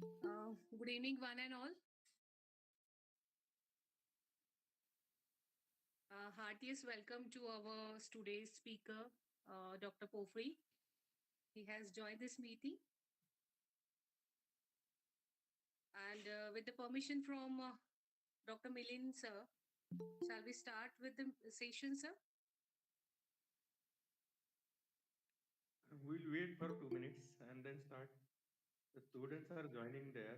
Good evening, one and all. Heartiest welcome to our today's speaker, Dr. Pofri. He has joined this meeting. And with the permission from Dr. Milind, sir, shall we start with the session, sir? We'll wait for 2 minutes and then start. The students are joining there.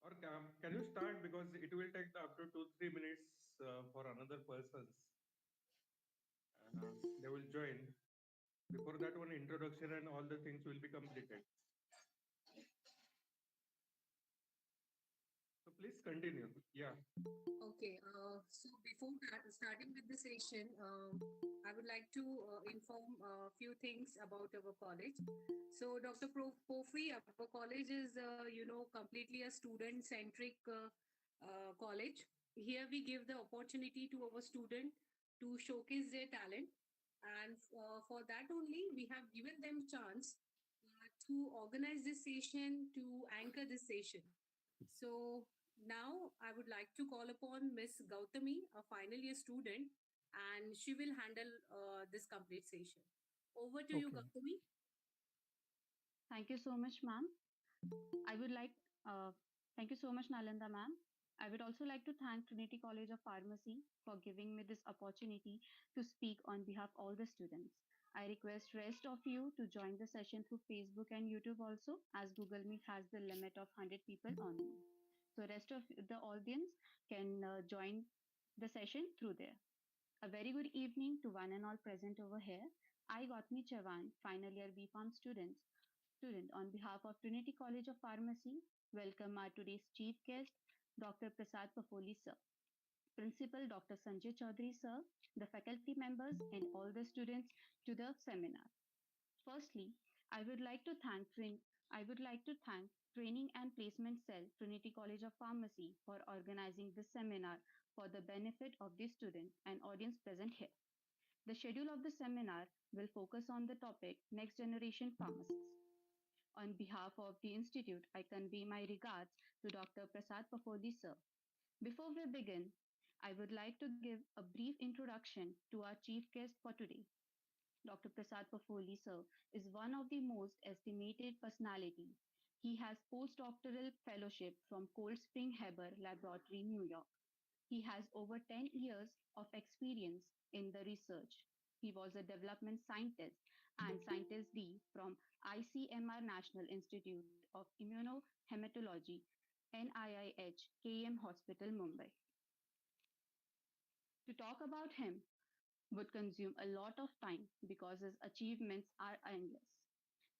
Or can you start because it will take up to 2-3 minutes for another persons. They will join. Before that, one introduction and all the things will be completed. So please continue. Yeah. Okay. So before starting with the session, I would like to inform a few things about our college. So, Dr. Pofri, our college is, completely a student-centric college. Here we give the opportunity to our student to showcase their talent, and for that only we have given them chance to organize this session, to anchor this session. So now I would like to call upon Miss Gautami, a final year student, and she will handle this complete session. Over to you, Okay. Gautami. Thank you so much, ma'am. I would like, uh, Thank you so much, Nalanda, ma'am. I would also like to thank Trinity College of Pharmacy for giving me this opportunity to speak on behalf of all the students. I request rest of you to join the session through Facebook and YouTube also, as Google Meet has the limit of 100 people only. So rest of the audience can join the session through there. A very good evening to one and all present over here. I Gautami Chavan, final year B Farm student on behalf of Trinity College of Pharmacy, welcome our today's chief guest, Dr. Prasad Pafoli sir, Principal Dr. Sanjay Chaudhary sir, the faculty members and all the students to the seminar. Firstly, I would like to thank I would like to thank Training and Placement Cell, Trinity College of Pharmacy, for organizing this seminar for the benefit of the student and audience present here. The schedule of the seminar will focus on the topic Next Generation Pharmacists. On behalf of the Institute, I convey my regards to Dr. Prasad Pafoli sir. Before we begin, I would like to give a brief introduction to our chief guest for today. Dr. Prasad Pafoli sir is one of the most estimated personality. He has postdoctoral fellowship from Cold Spring Heber Laboratory, New York. He has over 10 years of experience in the research. He was a development scientist and scientist D from ICMR National Institute of Immunohematology, NIIH, KM Hospital, Mumbai. To talk about him would consume a lot of time because his achievements are endless.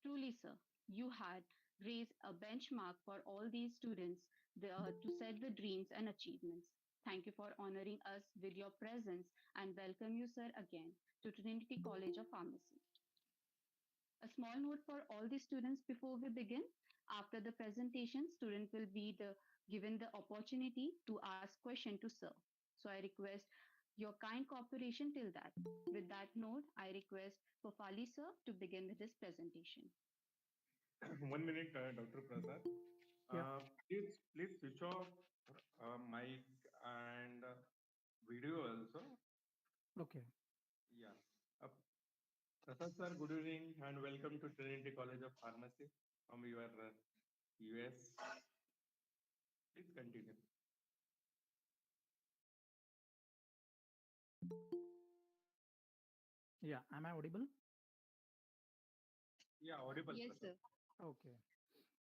Truly, sir, you had raised a benchmark for all these students to set the dreams and achievements. Thank you for honoring us with your presence and welcome you, sir, again to Trinity College of Pharmacy. A small note for all the students before we begin. After the presentation, student will be given the opportunity to ask question to sir. So I request your kind cooperation till that. With that note, I request Pofali sir to begin with this presentation. 1 minute, Dr. Prasad. Yeah. Please switch off mic and video also. Okay. Yeah. Uh, Prasad sir, good evening and welcome to Trinity College of Pharmacy from your US. Please continue. Yeah. Am I audible? Yeah, audible, Yes, Prasad. sir. Okay.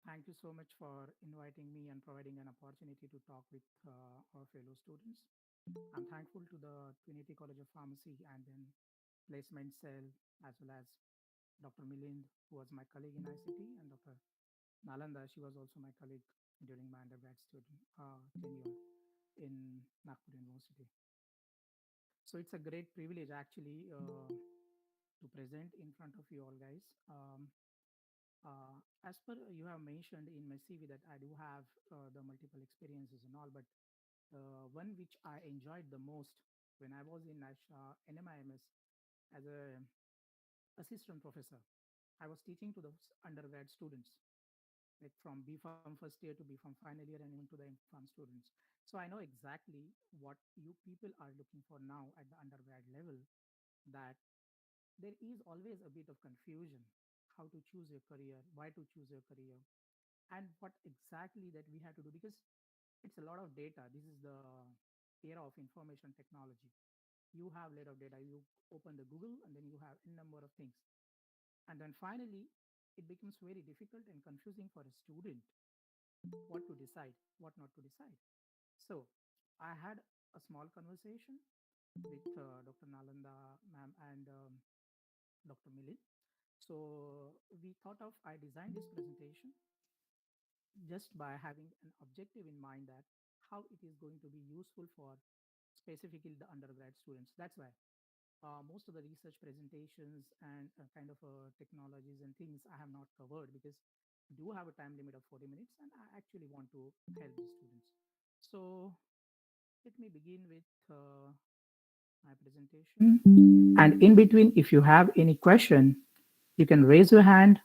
Thank you so much for inviting me and providing an opportunity to talk with our fellow students. I'm thankful to the Trinity College of Pharmacy and then Placement Cell, as well as Dr. Milind, who was my colleague in ICT, and Dr. Nalanda, she was also my colleague during my undergrad student tenure in Nagpur University. So it's a great privilege actually to present in front of you all guys. As per you have mentioned in my CV that I do have the multiple experiences and all, but one which I enjoyed the most when I was in NMIMS as a assistant professor, I was teaching to the undergrad students. like from BPharm first year to BPharm final year and even to the MPharm students. So I know exactly what you people are looking for now at the undergrad level, that there is always a bit of confusion how to choose your career, why to choose your career, and what exactly that we have to do, because it's a lot of data. This is the era of information technology. You have a lot of data. You open the Google and then you have a number of things. And then finally, it becomes very difficult and confusing for a student what to decide, what not to decide. So I had a small conversation with Dr. Nalanda ma'am and Dr. Milin. So we thought of, I designed this presentation just by having an objective in mind, that how it is going to be useful for specifically the undergrad students. That's why most of the research presentations and kind of technologies and things I have not covered, because we do have a time limit of 40 minutes and I actually want to help the students. So let me begin with my presentation. And in between, if you have any question, you can raise your hand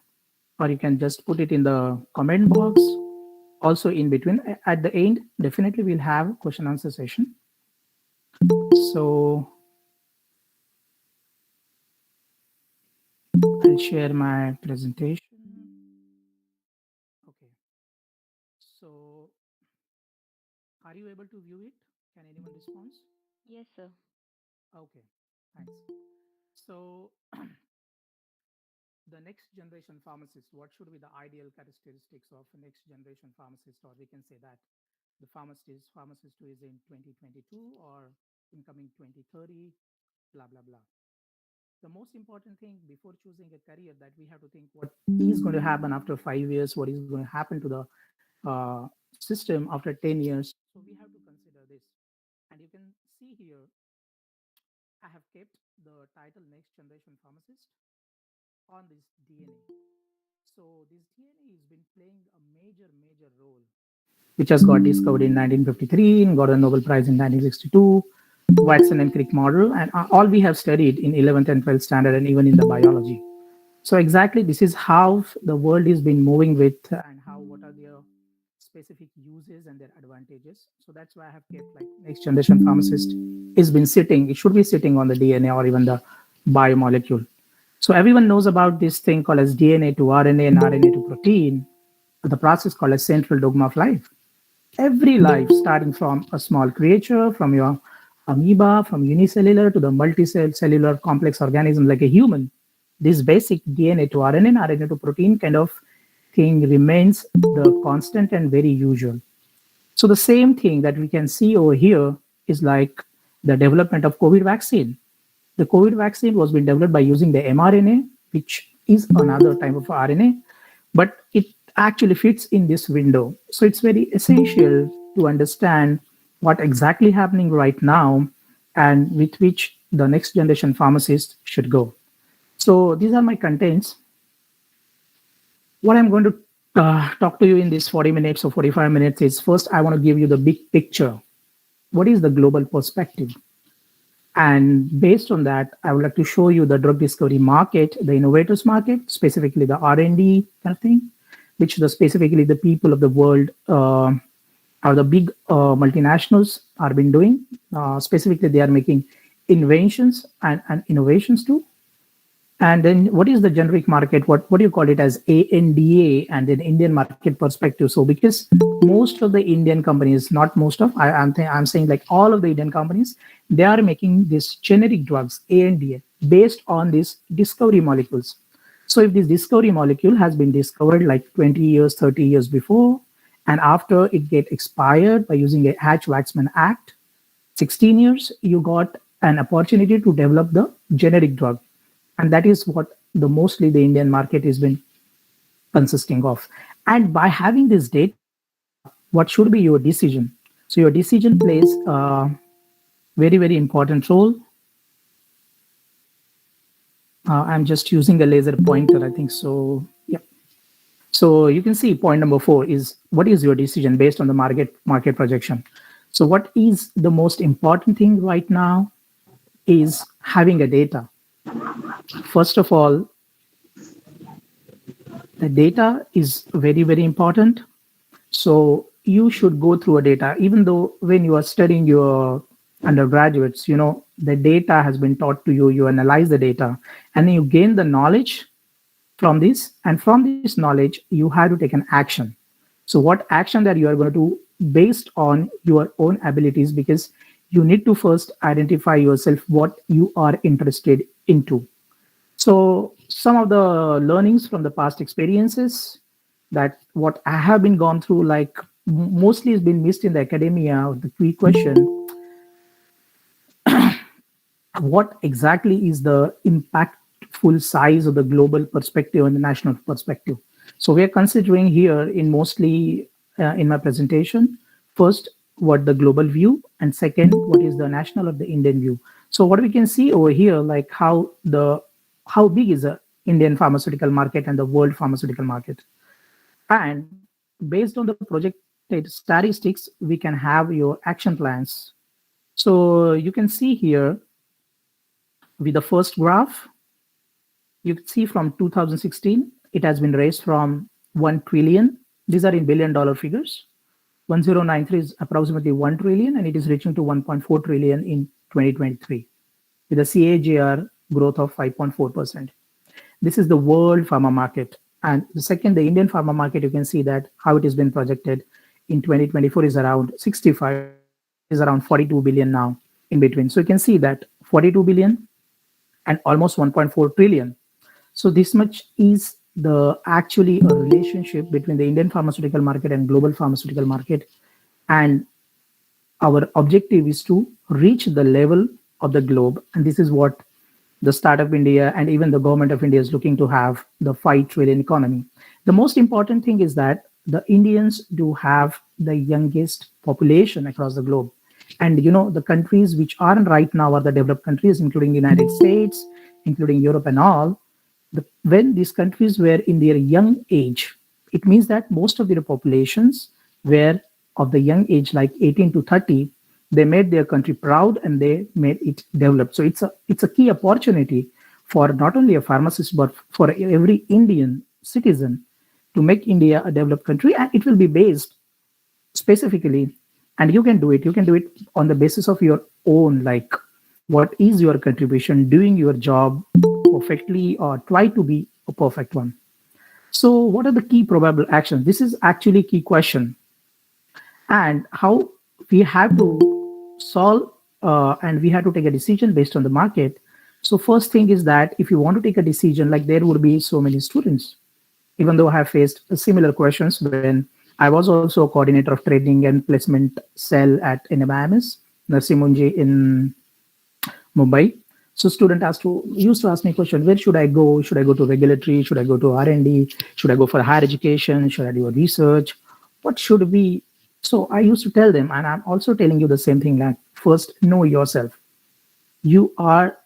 or you can just put it in the comment box. Also in between, at the end, definitely we'll have question answer session. So I'll share my presentation. Okay. So are you able to view it? Can anyone respond? Yes, sir. Okay. Thanks. So the next generation pharmacist, what should be the ideal characteristics of a next generation pharmacist? Or we can say that the pharmacist who is in 2022 or incoming 2030, blah, blah, blah. The most important thing before choosing a career, that we have to think what is going to happen after 5 years, what is going to happen to the system after 10 years. So we have to consider this. And you can see here, I have kept the title Next Generation Pharmacist on this DNA. So this DNA has been playing a major role, which has got discovered in 1953 and got a Nobel Prize in 1962, Watson and Crick model, and all we have studied in 11th and 12th standard and even in the biology. So exactly this is how the world is been moving with, and how what are their specific uses and their advantages. So that's why I have kept like next generation pharmacist is been sitting. It should be sitting on the DNA or even the biomolecule. So everyone knows about this thing called as DNA to RNA and RNA to protein, the process called as central dogma of life. Every life, starting from a small creature, from your amoeba, from unicellular to the multicellular complex organism like a human, this basic DNA to RNA and RNA to protein kind of thing remains the constant and very usual. So the same thing that we can see over here is like the development of COVID vaccine. The COVID vaccine was being developed by using the mRNA, which is another type of RNA, but it actually fits in this window. So it's very essential to understand what exactly happening right now and with which the next generation pharmacist should go. So these are my contents. What I'm going to talk to you in this 40 minutes or 45 minutes is, first, I want to give you the big picture. What is the global perspective? And based on that, I would like to show you the drug discovery market, the innovators market, specifically the R&D kind of thing, which the specifically the people of the world or the big multinationals are been doing. Specifically, they are making inventions and innovations too. And then what is the generic market? What do you call it as ANDA and then Indian market perspective? So because most of the Indian companies, not most of, I'm saying like all of the Indian companies, they are making these generic drugs, ANDA, based on these discovery molecules. So if this discovery molecule has been discovered like 20 years, 30 years before, and after it get expired by using a Hatch-Waxman Act, 16 years, you got an opportunity to develop the generic drug. And that is what the mostly the Indian market has been consisting of. And by having this data, what should be your decision? So your decision plays a very important role. I'm just using a laser pointer, I think so. Yeah. So you can see point number 4 is, what is your decision based on the market projection? So what is the most important thing right now is having a data. First of all, the data is very, very important. So you should go through a data, even though when you are studying your undergraduates, the data has been taught to you, you analyze the data, and then you gain the knowledge from this. And from this knowledge, you have to take an action. So what action that you are going to do based on your own abilities, because you need to first identify yourself what you are interested into. So some of the learnings from the past experiences, that what I have been gone through, like mostly has been missed in the academia. The key question: what exactly is the impactful size of the global perspective and the national perspective? So we are considering here in mostly in my presentation, first what the global view, and second what is the national of the Indian view. So what we can see over here, like how big is the Indian pharmaceutical market and the world pharmaceutical market. And based on the projected statistics, we can have your action plans. So you can see here with the first graph, you can see from 2016, it has been raised from 1 trillion. These are in billion dollar figures. 1093 is approximately 1 trillion, and it is reaching to 1.4 trillion in 2023 with a CAGR growth of 5.4%. This is the world pharma market. And the second, the Indian pharma market, you can see that how it has been projected in 2024 is around 65, it is around 42 billion now in between. So you can see that 42 billion and almost 1.4 trillion. So this much is the actually a relationship between the Indian pharmaceutical market and global pharmaceutical market. And our objective is to reach the level of the globe. And this is what the Startup India and even the government of India is looking to have, the 5 trillion economy. The most important thing is that the Indians do have the youngest population across the globe. And the countries which are right now are the developed countries, including the United States, including Europe and all. When these countries were in their young age, it means that most of their populations were of the young age, like 18 to 30. They made their country proud and they made it develop. So it's a key opportunity for not only a pharmacist but for every Indian citizen to make India a developed country, and it will be based specifically. And you can do it on the basis of your own, like what is your contribution, doing your job perfectly or try to be a perfect one. So what are the key probable actions? This is actually key question. And how we have to solve, and we have to take a decision based on the market. So first thing is that if you want to take a decision, like there would be so many students, even though I have faced similar questions when I was also a coordinator of training and placement cell at NMIMS, Narsimunji in Mumbai. So student used to ask me a question: where should I go? Should I go to regulatory? Should I go to R&D? Should I go for higher education? Should I do a research? What should be? So I used to tell them, and I'm also telling you the same thing. Like first, know yourself. You are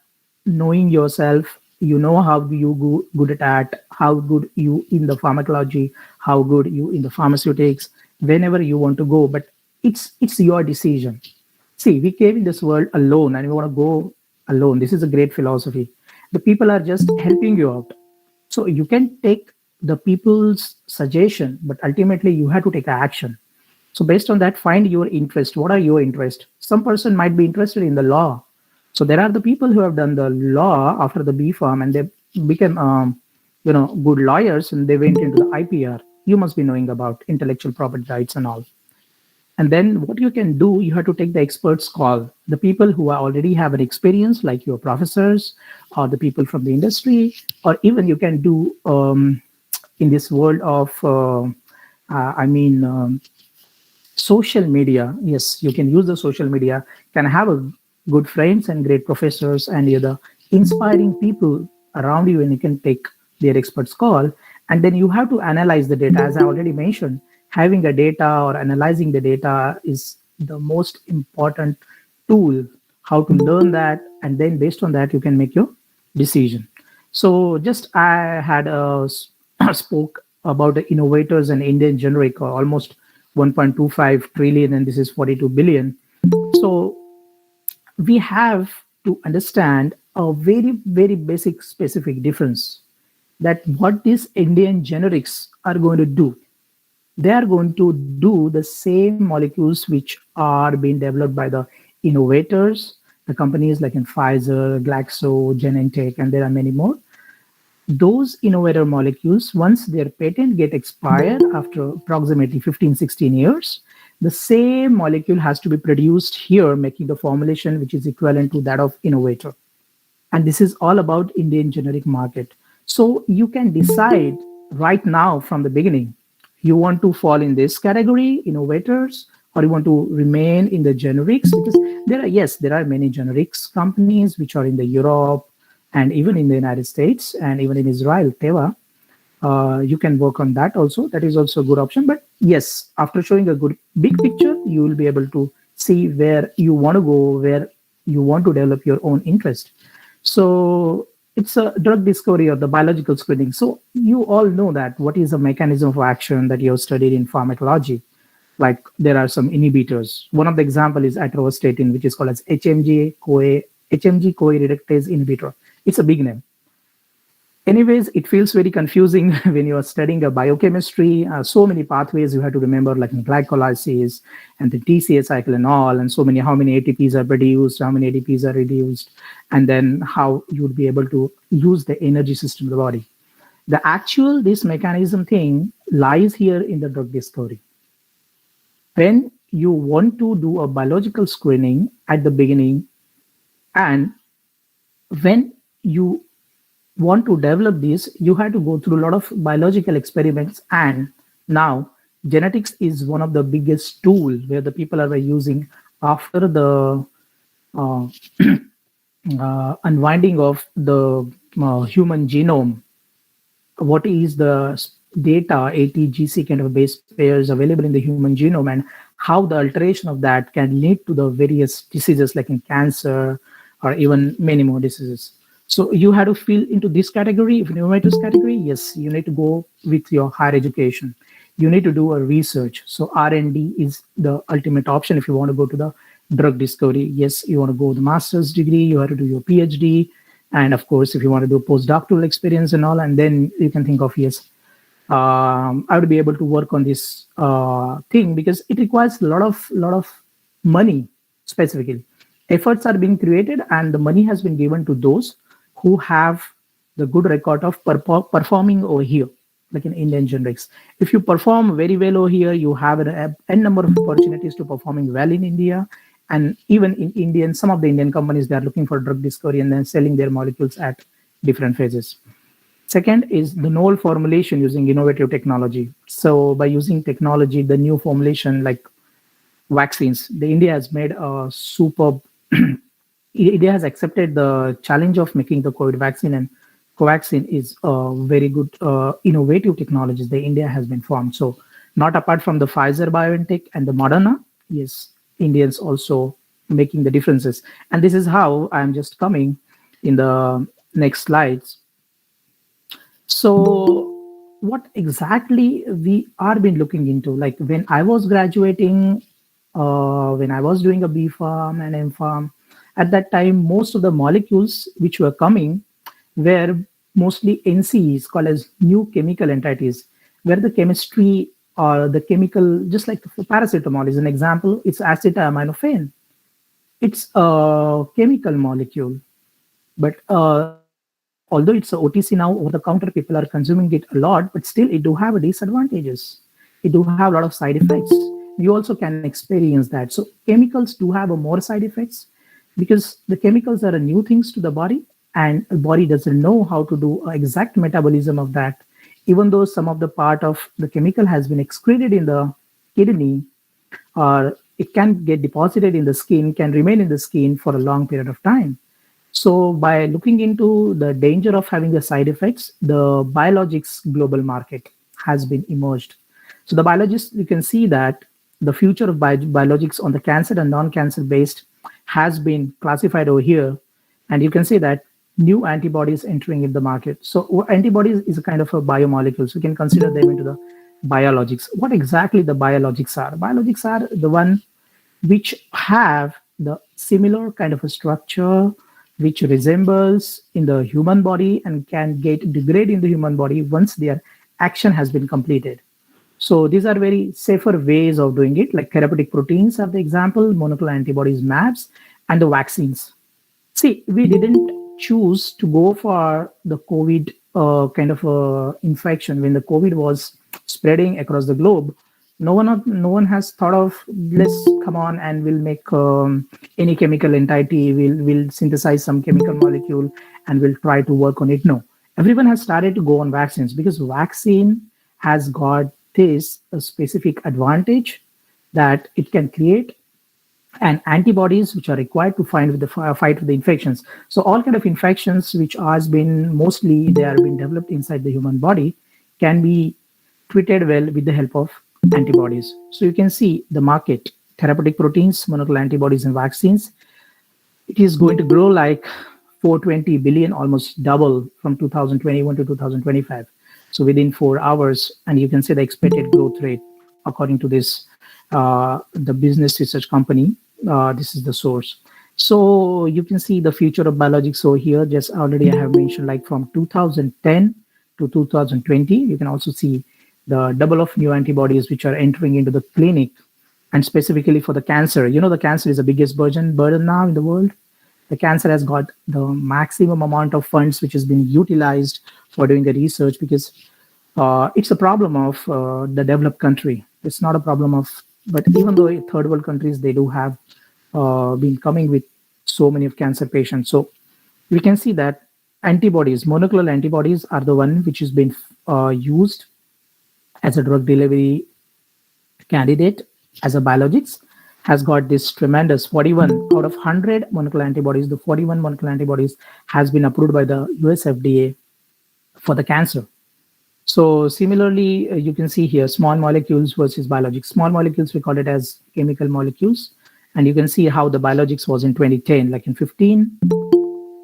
knowing yourself. You know how you good at, how good you in the pharmacology, how good you in the pharmaceutics. Whenever you want to go, but it's your decision. See, we came in this world alone and we want to go alone. This is a great philosophy. The people are just helping you out. So you can take the people's suggestion, but ultimately you have to take action. So based on that, find your interest. What are your interests? Some person might be interested in the law. So there are the people who have done the law after the B Farm and they became, good lawyers and they went into the IPR. You must be knowing about intellectual property rights and all. And then what you can do, you have to take the experts call, the people who are already have an experience, like your professors or the people from the industry, or even you can do in this world of, I mean, social media. Yes, you can use the social media, can have a good friends and great professors and you're the inspiring people around you, and you can take their experts call. And then you have to analyze the data. As I already mentioned, having a data or analyzing the data is the most important tool, how to learn that, and then based on that you can make your decision. So just I had spoke about the innovators and Indian generic, almost 1.25 trillion, and this is 42 billion. So we have to understand a very, very basic specific difference. that what these Indian generics are going to do. They are going to do the same molecules which are being developed by the innovators, the companies like in Pfizer, Glaxo, Genentech, and there are many more. Those innovator molecules, once their patent get expired after approximately 15, 16 years, the same molecule has to be produced here, making the formulation which is equivalent to that of innovator. And this is all about Indian generic market. So you can decide right now from the beginning, you want to fall in this category, innovators, or you want to remain in the generics, because there are, yes, there are many generics companies which are in the Europe and even in the United States and even in Israel, Teva. You can work on that also. That is also a good option. But yes, after showing a good big picture, you will be able to see where you want to go, where you want to develop your own interest. So it's a drug discovery or the biological screening. So you all know that what is the mechanism of action that you have studied in pharmacology. Like there are some inhibitors. One of the example is atorvastatin, which is called as HMG-CoA reductase inhibitor. It's a big name. Anyways, it feels very confusing when you are studying a biochemistry. So many pathways you have to remember, like in glycolysis and the TCA cycle and all, and so many how many ATPs are produced, how many ADPs are reduced, and then how you would be able to use the energy system of the body. The actual this mechanism thing lies here in the drug discovery. When you want to do a biological screening at the beginning, and when you want to develop this, you have to go through a lot of biological experiments. And now genetics is one of the biggest tool where the people are using after the uh, unwinding of the human genome. What is the data ATGC kind of base pairs available in the human genome, and how the alteration of that can lead to the various diseases like in cancer or even many more diseases. So you have to fill into this category. If you this category, yes, you need to go with your higher education. You need to do a research. So R&D is the ultimate option if you want to go to the drug discovery. Yes, you want to go the master's degree, you have to do your PhD, and of course, if you want to do postdoctoral experience and all, and then you can think of, yes, I would be able to work on this thing, because it requires a lot of money. Specifically, efforts are being created and the money has been given to those who have the good record of performing over here, like in Indian generics. If you perform very well over here, you have an n number of opportunities to performing well in India. And even in Indian, some of the Indian companies, they are looking for drug discovery and then selling their molecules at different phases. Second is the novel formulation using innovative technology. So by using technology, the new formulation like vaccines, the India has made a superb. India has accepted the challenge of making the COVID vaccine, and Covaxin is a very good innovative technologies that India has been formed. So not apart from the Pfizer BioNTech and the Moderna, yes, Indians also making the differences. And this is how I'm just coming in the next slides. So what exactly we are been looking into, like when I was graduating, when I was doing a B Farm and M Farm, at that time, most of the molecules which were coming were mostly NCEs, called as new chemical entities, where the chemistry or the chemical, just like paracetamol is an example, it's acetaminophen. It's a chemical molecule, but although it's a OTC now, over the counter, people are consuming it a lot, but still it do have disadvantages. It do have a lot of side effects. You also can experience that. So chemicals do have a more side effects, because the chemicals are a new things to the body, and the body doesn't know how to do exact metabolism of that. Even though some of the part of the chemical has been excreted in the kidney, or it can get deposited in the skin, can remain in the skin for a long period of time. So by looking into the danger of having the side effects, the biologics global market has been emerged. So the biologists, you can see that the future of biologics on the cancer and non-cancer based has been classified over here. And you can see that new antibodies entering in the market. So antibodies is a kind of a biomolecule. So you can consider them into the biologics. What exactly the biologics are? Biologics are the one which have the similar kind of a structure, which resembles in the human body and can get degrade in the human body once their action has been completed. So these are very safer ways of doing it. Like therapeutic proteins are the example, monoclonal antibodies, MABs, and the vaccines. See, we didn't choose to go for the COVID kind of infection when the COVID was spreading across the globe. No one has thought of, let's come on and we'll make any chemical entity. We'll synthesize some chemical molecule and we'll try to work on it. No, everyone has started to go on vaccines because vaccine has got this specific advantage that it can create and antibodies which are required to find with the fight with the infections. So all kind of infections which has been mostly they are being developed inside the human body can be treated well with the help of antibodies. So you can see the market: therapeutic proteins, monoclonal antibodies, and vaccines. It is going to grow like 420 billion, almost double from 2021 to 2025. So within 4 hours, and you can see the expected growth rate according to this, the business research company. This is the source. So you can see the future of biologics. So here, just already I have mentioned, like from 2010 to 2020, you can also see the double of new antibodies which are entering into the clinic, and specifically for the cancer. You know, the cancer is the biggest burden now in the world. The cancer has got the maximum amount of funds which has been utilized for doing the research, because it's a problem of the developed country. It's not a problem of, but even though third world countries, they do have been coming with so many of cancer patients. So we can see that antibodies, monoclonal antibodies, are the one which has been used as a drug delivery candidate, as a biologics, has got this tremendous 41 out of 100 monoclonal antibodies. The 41 monoclonal antibodies has been approved by the US FDA for the cancer. So similarly, you can see here small molecules versus biologics. Small molecules, we call it as chemical molecules. And you can see how the biologics was in 2010, like in 15.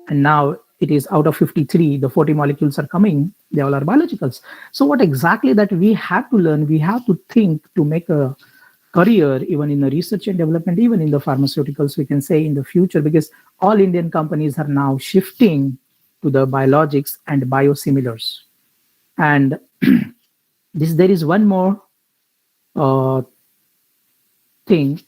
And now it is out of 53, the 40 molecules are coming. They all are biologicals. So what exactly that we have to learn, we have to think to make a career, even in the research and development, even in the pharmaceuticals, we can say in the future, because all Indian companies are now shifting to the biologics and biosimilars. And there is one more thing,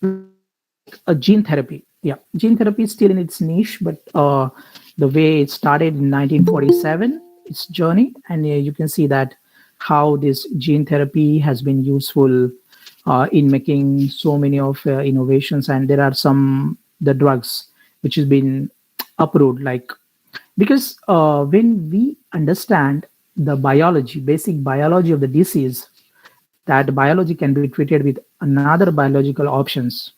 like a gene therapy. Yeah, gene therapy is still in its niche, but the way it started in 1947, its journey, and you can see that how this gene therapy has been useful in making so many of innovations. And there are some the drugs which has been approved, like, because when we understand the biology, basic biology of the disease, that biology can be treated with another biological options.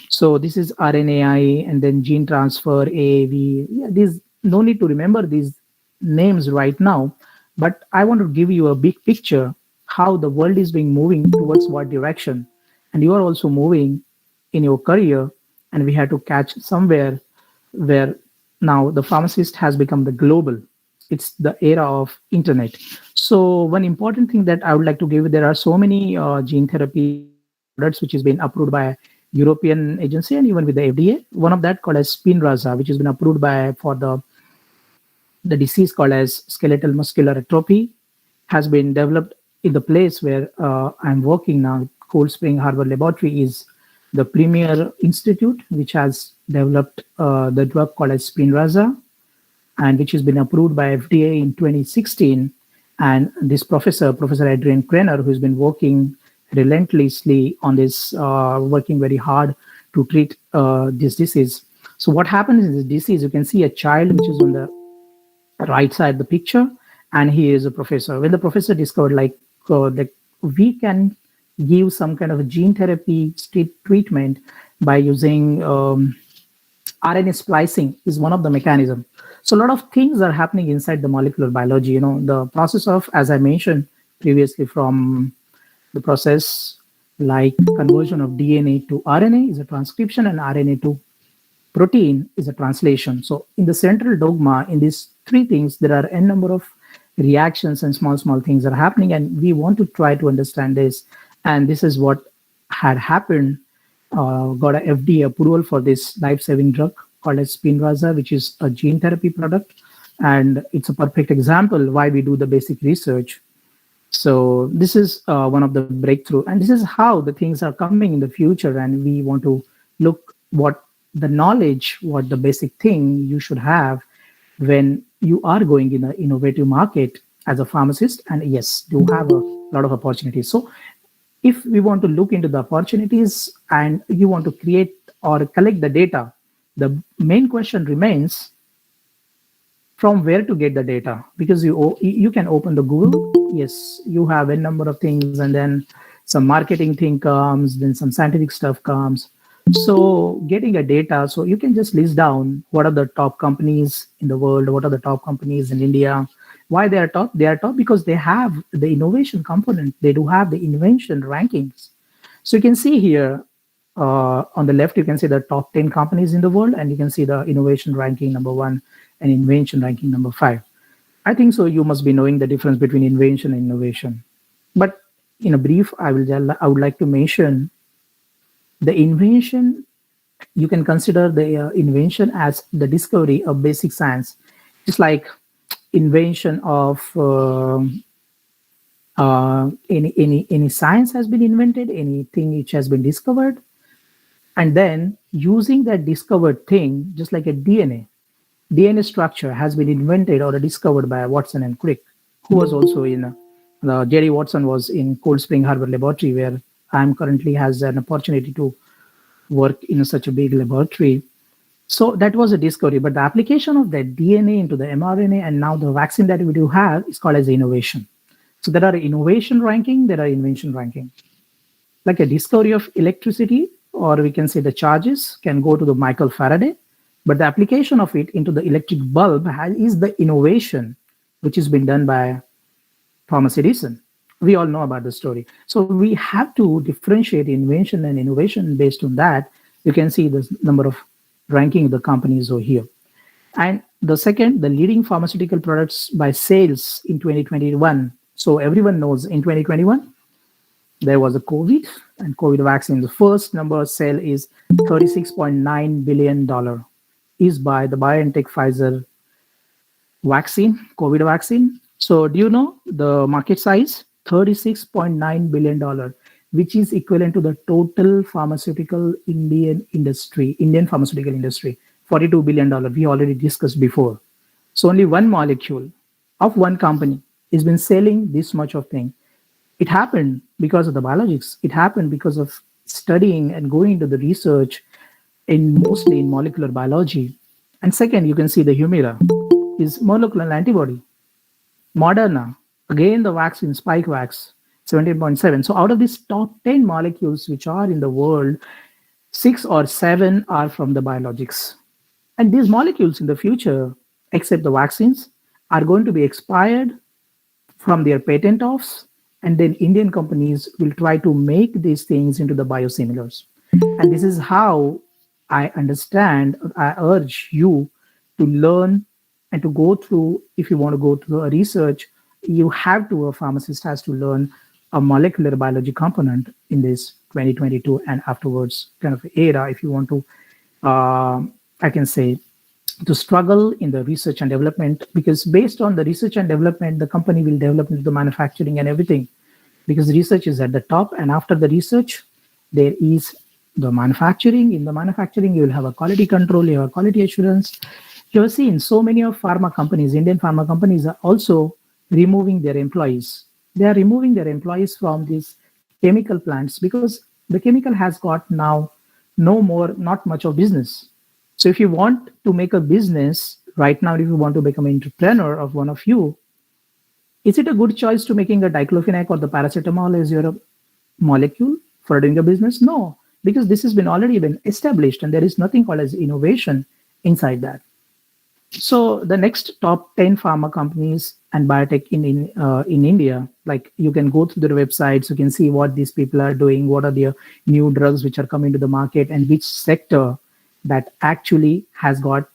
So this is RNAi and then gene transfer, AAV. Yeah, these no need to remember these names right now, but I want to give you a big picture how the world is being moving towards what direction, and you are also moving in your career, and we have to catch somewhere where now the pharmacist has become the global. It's the era of internet. So one important thing that I would like to give, there are so many gene therapy products which has been approved by European agency and even with the FDA. One of that called as Spinraza, which has been approved by for the disease called as skeletal muscular atrophy, has been developed in the place where I'm working now. Cold Spring Harbor Laboratory is the premier institute which has developed the drug called as Spinraza, and which has been approved by FDA in 2016. And this Professor Adrian Krenner, who's been working relentlessly on this, working very hard to treat this disease. So what happens in this disease, you can see a child which is on the right side of the picture, and he is a professor. When the professor discovered that we can give some kind of a gene therapy treatment by using RNA splicing is one of the mechanism. So a lot of things are happening inside the molecular biology. You know, the process of, as I mentioned previously, from the process like conversion of DNA to RNA is a transcription, and RNA to protein is a translation. So in the central dogma, in these three things, there are n number of reactions and small things are happening, and we want to try to understand this. And this is what had happened, got a FDA approval for this life-saving drug called as Spinraza, which is a gene therapy product. And it's a perfect example why we do the basic research. So this is one of the breakthrough, and this is how the things are coming in the future. And we want to look what the knowledge, what the basic thing you should have when you are going in an innovative market as a pharmacist. And yes, you have a lot of opportunities. So if we want to look into the opportunities and you want to create or collect the data, the main question remains from where to get the data, because you can open the Google. Yes, you have a number of things, and then some marketing thing comes, then some scientific stuff comes. So getting a data, so you can just list down what are the top companies in the world, what are the top companies in India. Why they are top? They are top because they have the innovation component, they do have the invention rankings. So you can see here, on the left, you can see the top 10 companies in the world, and you can see the innovation ranking number one and invention ranking number five. I think so. You must be knowing the difference between invention and innovation. But in a brief, I would like to mention the invention. You can consider the invention as the discovery of basic science. It's like invention of any science has been invented, anything which has been discovered, and then using that discovered thing, just like a DNA structure has been invented or discovered by Watson and Crick, who was also in Jerry Watson was in Cold Spring Harbor Laboratory, where I am currently has an opportunity to work in such a big laboratory. So that was a discovery, but the application of that DNA into the mRNA and now the vaccine that we do have is called as innovation. So there are innovation ranking, there are invention ranking. Like a discovery of electricity, or we can say the charges can go to the Michael Faraday, but the application of it into the electric bulb is the innovation which has been done by Thomas Edison. We all know about the story. So we have to differentiate invention and innovation. Based on that, you can see the number of ranking of the companies over here. And the second, the leading pharmaceutical products by sales in 2021. So everyone knows in 2021, there was a COVID and COVID vaccine. The first number sale is $36.9 billion is by the BioNTech Pfizer vaccine, COVID vaccine. So do you know the market size? $36.9 billion, which is equivalent to the total pharmaceutical Indian pharmaceutical industry, $42 billion. We already discussed before. So only one molecule of one company has been selling this much of thing. It happened because of the biologics. It happened because of studying and going into the research in mostly in molecular biology. And second, you can see the Humira is monoclonal antibody. Moderna, again the vaccine, Spikevax, 17.7. So out of these top 10 molecules which are in the world, six or seven are from the biologics. And these molecules in the future, except the vaccines, are going to be expired from their patent offs, and then Indian companies will try to make these things into the biosimilars. And this is how I understand, I urge you to learn and to go through. If you want to go through a research, you have to, a pharmacist has to learn a molecular biology component in this 2022 and afterwards kind of era, if you want to, I can say, to struggle in the research and development, because based on the research and development, the company will develop into the manufacturing and everything, because research is at the top, and after the research there is the manufacturing. In the manufacturing you will have a quality control, you have quality assurance. You have seen so many of pharma companies, Indian pharma companies, are also removing their employees. They are removing their employees from these chemical plants because the chemical has got now not much of business. So if you want to make a business right now, if you want to become an entrepreneur of one of you, is it a good choice to making a diclofenac or the paracetamol as your molecule for doing a business? No, because this has been already been established and there is nothing called as innovation inside that. So the next top 10 pharma companies and biotech in India, like you can go through their websites, you can see what these people are doing, what are the new drugs which are coming to the market, and which sector that actually has got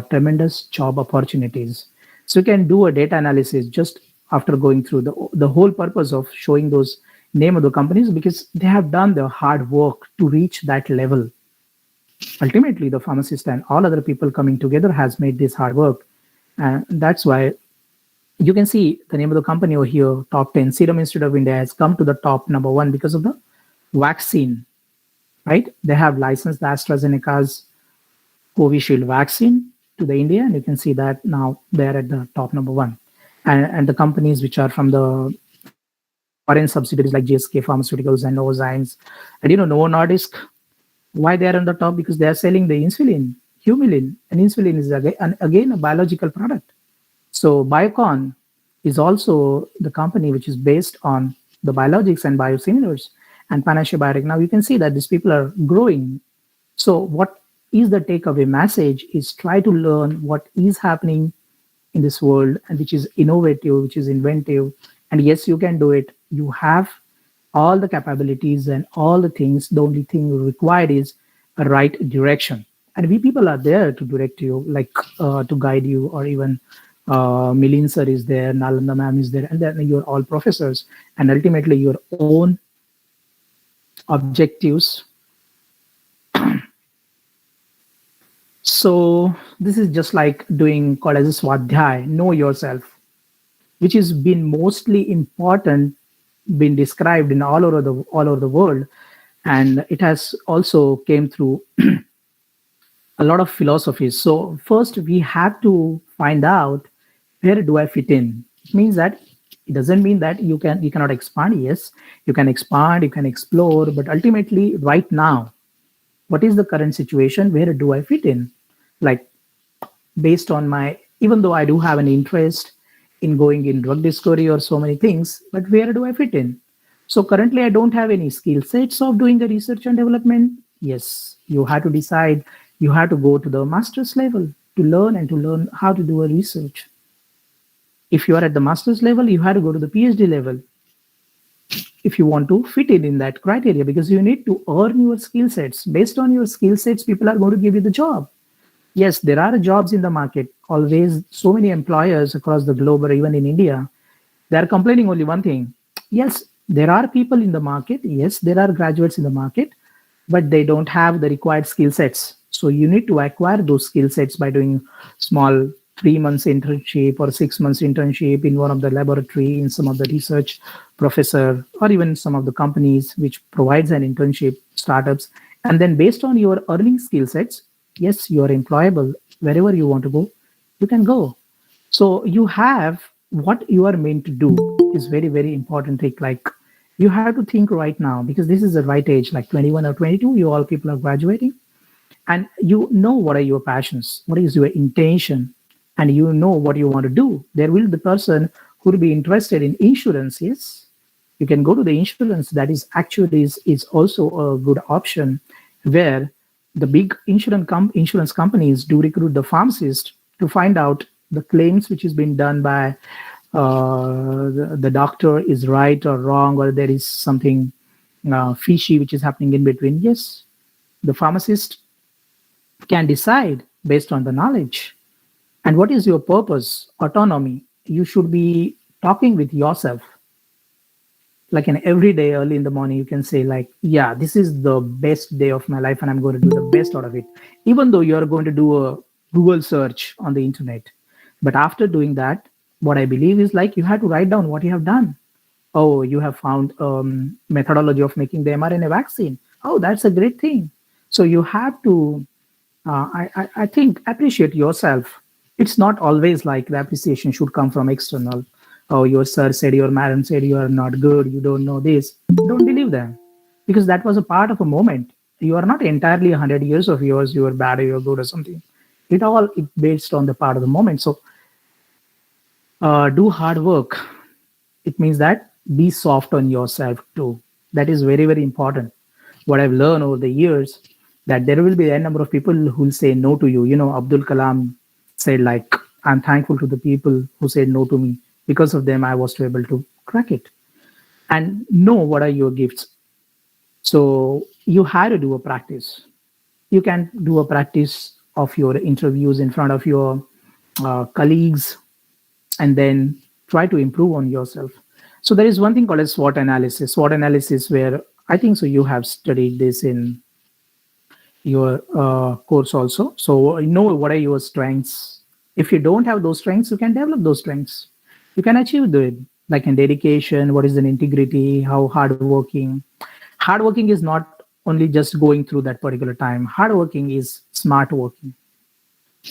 tremendous job opportunities. So you can do a data analysis just after going through the whole purpose of showing those name of the companies, because they have done the hard work to reach that level. Ultimately, the pharmacist and all other people coming together has made this hard work. And that's why you can see the name of the company over here, top 10. Serum Institute of India has come to the top number one because of the vaccine, right? They have licensed the AstraZeneca's Covishield vaccine to the India, and you can see that now they're at the top number one. And the companies which are from the foreign subsidiaries like GSK Pharmaceuticals and Novozymes, and Novo Nordisk, why they are on the top? Because they are selling the insulin, Humulin, and insulin is again a biological product. So Biocon is also the company which is based on the biologics and biosimilars and Panacea Biotech. Now you can see that these people are growing. So what is the takeaway message is try to learn what is happening in this world and which is innovative, which is inventive. And yes, you can do it. You have all the capabilities and all the things. The only thing required is a right direction. And we people are there to direct you, like to guide you, or even Milin sir is there, Nalanda ma'am is there, and then you're all professors. And ultimately, your own objectives. So this is just like doing called as a swadhyay, know yourself, which has been mostly important, been described in all over the world, and it has also came through a lot of philosophies. So first we have to find out where do I fit in. It means that it doesn't mean that you cannot expand. Yes, you can expand, you can explore, but ultimately right now, what is the current situation? Where do I fit in? Like based on my, even though I do have an interest in going in drug discovery or so many things, but where do I fit in? So currently I don't have any skill sets of doing the research and development. Yes, you have to decide, you have to go to the master's level to learn how to do a research. If you are at the master's level, you have to go to the PhD level if you want to fit in that criteria, because you need to earn your skill sets. Based on your skill sets, people are going to give you the job. Yes, there are jobs in the market. Always so many employers across the globe or even in India, they are complaining only one thing. Yes, there are people in the market. Yes, there are graduates in the market, but they don't have the required skill sets. So you need to acquire those skill sets by doing small 3 months internship or 6 months internship in one of the laboratory, in some of the research professor, or even some of the companies which provides an internship, startups. And then based on your earning skill sets, yes, you are employable. Wherever you want to go, you can go. So you have what you are meant to do is very, very important thing. Like you have to think right now, because this is the right age, like 21 or 22, you all people are graduating, and you know what are your passions, what is your intention, and you know what you want to do. There will be the person who will be interested in insurance. Yes, you can go to the insurance. That is actually is also a good option, where the big insurance companies do recruit the pharmacist to find out the claims which has been done by the doctor is right or wrong, or there is something fishy which is happening in between. Yes, the pharmacist can decide based on the knowledge. And what is your purpose? Autonomy. You should be talking with yourself. Like an every day early in the morning, you can say, like, yeah, this is the best day of my life, and I'm going to do the best out of it. Even though you're going to do a Google search on the internet. But after doing that, what I believe is like you have to write down what you have done. Oh, you have found methodology of making the mRNA vaccine. Oh, that's a great thing. So you have to I think appreciate yourself. It's not always like the appreciation should come from external. Oh, your sir said, your madam said you are not good, you don't know this. Don't believe them, because that was a part of a moment. You are not entirely 100 years of yours, you are bad or you're good or something. It based on the part of the moment. So do hard work. It means that be soft on yourself too. That is very, very important. What I've learned over the years, that there will be a number of people who will say no to you. Abdul Kalam said, like, I'm thankful to the people who said no to me. Because of them, I was able to crack it and know what are your gifts. So you had to do a practice. You can do a practice of your interviews in front of your colleagues, and then try to improve on yourself. So there is one thing called a SWOT analysis. SWOT analysis, where I think so you have studied this in your course also. So you know what are your strengths. If you don't have those strengths, you can develop those strengths. You can achieve it, like in dedication, what is an integrity, how hardworking. Hardworking is not only just going through that particular time. Hardworking is smart working.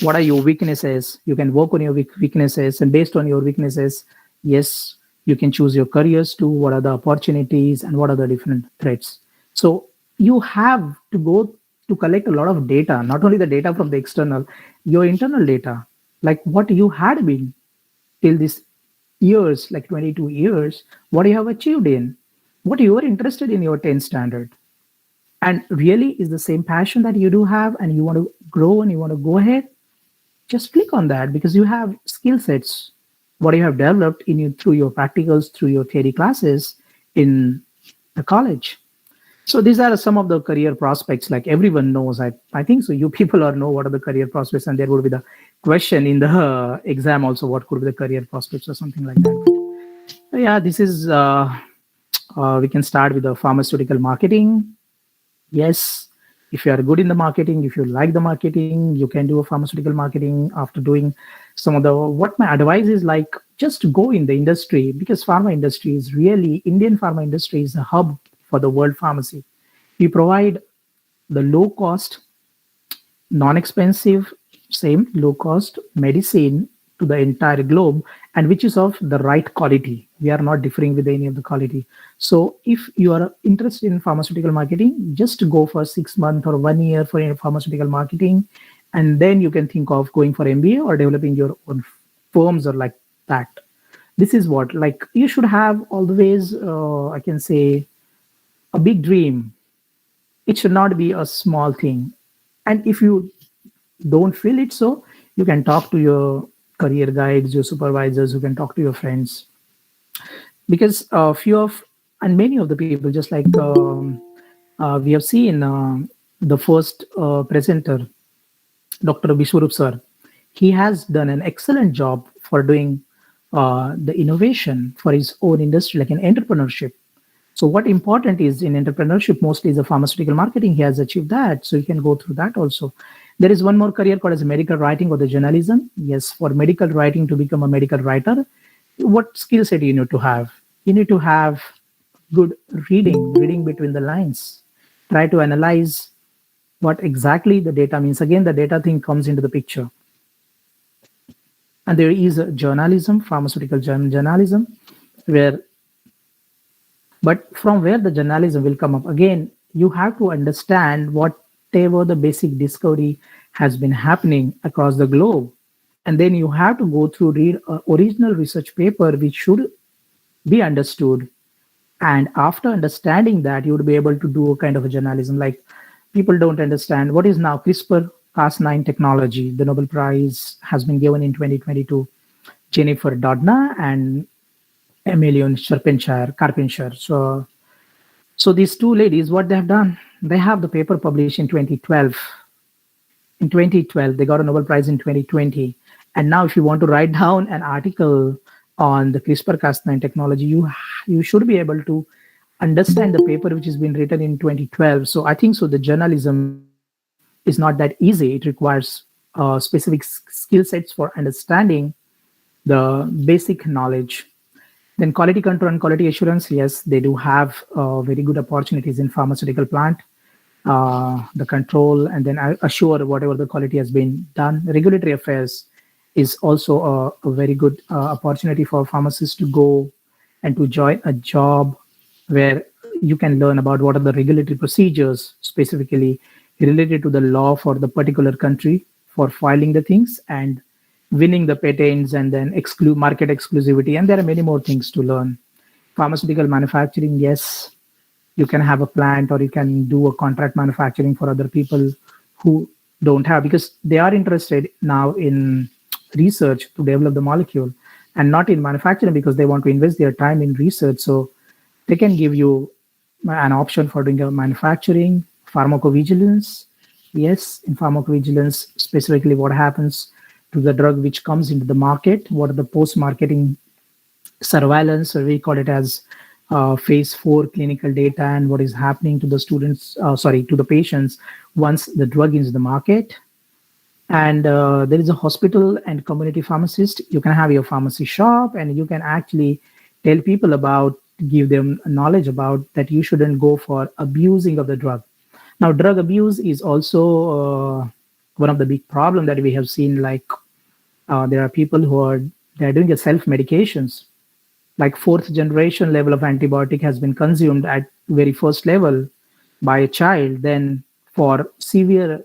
What are your weaknesses? You can work on your weaknesses, and based on your weaknesses, yes, you can choose your careers too. What are the opportunities and what are the different threats? So you have to go to collect a lot of data, not only the data from the external, your internal data, like what you had been till this years, like 22 years, what you have achieved in, what you were interested in your 10th standard, and really is the same passion that you do have, and you want to grow and you want to go ahead. Just click on that because you have skill sets, what you have developed in you through your practicals, through your theory classes in the college. So these are some of the career prospects, like everyone knows. I think so you people are know what are the career prospects, and there would be the question in the exam also, what could be the career prospects or something like that. So yeah, this is we can start with the pharmaceutical marketing. Yes, if you are good in the marketing, if you like the marketing, you can do a pharmaceutical marketing after doing some of the, what my advice is, like, just go in the industry, because pharma industry is really, Indian pharma industry is a hub for the world pharmacy. We provide the low cost, non-expensive, same low cost medicine to the entire globe, and which is of the right quality. We are not differing with any of the quality. So if you are interested in pharmaceutical marketing, just go for 6 months or 1 year for pharmaceutical marketing, and then you can think of going for MBA or developing your own firms or like that. This is what, like, you should have always, I can say, a big dream. It should not be a small thing. And if you don't feel it so, you can talk to your career guides, your supervisors, you can talk to your friends, because few of, and many of the people, just like we have seen the first presenter, Dr. Vishwarup sir, he has done an excellent job for doing the innovation for his own industry, like an entrepreneurship. So what important is in entrepreneurship mostly is the pharmaceutical marketing. He has achieved that. So you can go through that also. There is one more career called as medical writing or the journalism. Yes, for medical writing to become a medical writer, what skill set you need to have? You need to have good reading between the lines. Try to analyze what exactly the data means. Again, the data thing comes into the picture. And there is a journalism, pharmaceutical journalism, where, but from where the journalism will come up, again, you have to understand whatever the basic discovery has been happening across the globe, and then you have to go through, read a original research paper which should be understood, and after understanding that, you would be able to do a kind of a journalism. Like, people don't understand what is now CRISPR Cas9 technology. The Nobel Prize has been given in 2022, Jennifer Doudna and Emilion Carpentier. So these two ladies, what they have done, they have the paper published in 2012. In 2012, they got a Nobel Prize in 2020. And now, if you want to write down an article on the CRISPR-Cas9 technology, you should be able to understand the paper which has been written in 2012. So I think so. The journalism is not that easy. It requires specific skill sets for understanding the basic knowledge. Then quality control and quality assurance, yes, they do have very good opportunities in pharmaceutical plant. The control and then assure whatever the quality has been done. Regulatory affairs is also a very good opportunity for pharmacists to go and to join a job where you can learn about what are the regulatory procedures specifically related to the law for the particular country for filing the things and winning the patents, and then market exclusivity, and there are many more things to learn. Pharmaceutical manufacturing, yes, you can have a plant or you can do a contract manufacturing for other people who don't have, because they are interested now in research to develop the molecule and not in manufacturing, because they want to invest their time in research. So they can give you an option for doing a manufacturing. Pharmacovigilance, yes, in pharmacovigilance, specifically what happens to the drug which comes into the market, what are the post-marketing surveillance, or we call it as phase 4 clinical data and what is happening to the students, sorry, to the patients once the drug is in the market. And there is a hospital and community pharmacist. You can have your pharmacy shop and you can actually tell people about, give them knowledge about that you shouldn't go for abusing of the drug. Now, drug abuse is also one of the big problem that we have seen. Like there are people who are they are doing a self medications, like fourth generation level of antibiotic has been consumed at very first level by a child. Then for severe